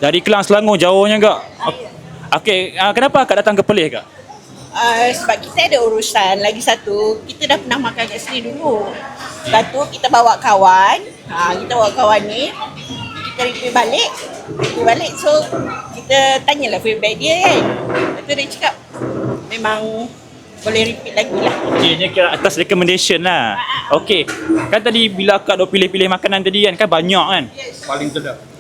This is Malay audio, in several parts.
Dari Kelang Selangor jauhnya kak. Okey, kenapa akak datang ke Perlis kak? Sebab kita ada urusan. Lagi satu, kita dah pernah makan kat sini dulu. Lepas tu kita bawa kawan. Kita bawa kawan ni. Kita repeat balik. So kita tanyalah feedback dia kan. Lepas tu dia cakap memang boleh repeat lagi lah. Okey, ni kira atas recommendation lah. Okey, kan tadi bila akak dah pilih-pilih makanan tadi kan banyak kan? Yes. Paling sedap.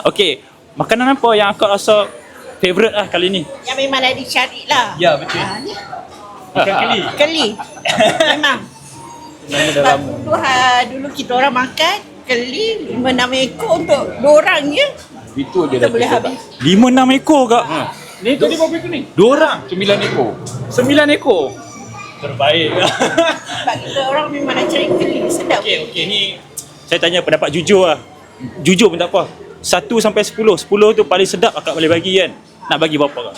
Okey, makanan apa yang akak rasa favourite lah kali ni? Yang memang dah dicari lah. Ya, betul. Ni Ikan keli. keli. Memang. Sebab dulu kita orang makan keli 5-6 ekor untuk 2 orang je. Itu dia Kita dah boleh cukup. habis. 5-6 ekor kak? Ni tadi berapa ekor ni? 2 orang? 9 ekor. 9 ekor? Terbaik. Sebab kita orang memang dah cari keli. Sedap. Okey, ni saya tanya pendapat jujur lah. Jujur pun tak apa. 1 sampai 10. 10 tu paling sedap akak boleh bagi kan? Nak bagi berapa kak?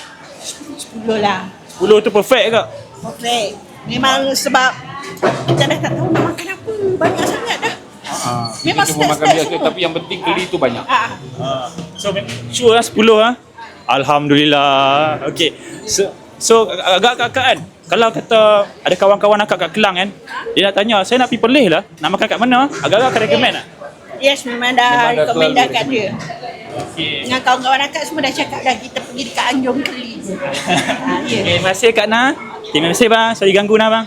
10 lah. 10 tu perfect kak? Perfect. Memang sebab kita dah tak tahu nak makan apa. Banyak sangat dah. Memang Kita cuma makan step-step biasa semua. tapi yang penting keli tu banyak. So sure lah 10 lah. Alhamdulillah. Okey. So agak kakak kan, kalau kata ada kawan-kawan akak kat Kelang kan, dia nak tanya, saya nak pergi Perlis lah, nak makan kat mana? Agak-agak akan recommend tak? Yes, memang dah Memang dah recommend selalu kat dia. Okey. Dengan kawan-kawan akak semua dah cakap dah kita pergi dekat Anjung Keli. Ya. Terima kasih Kak Na. Terima kasih bang, saya diganggu nah bang.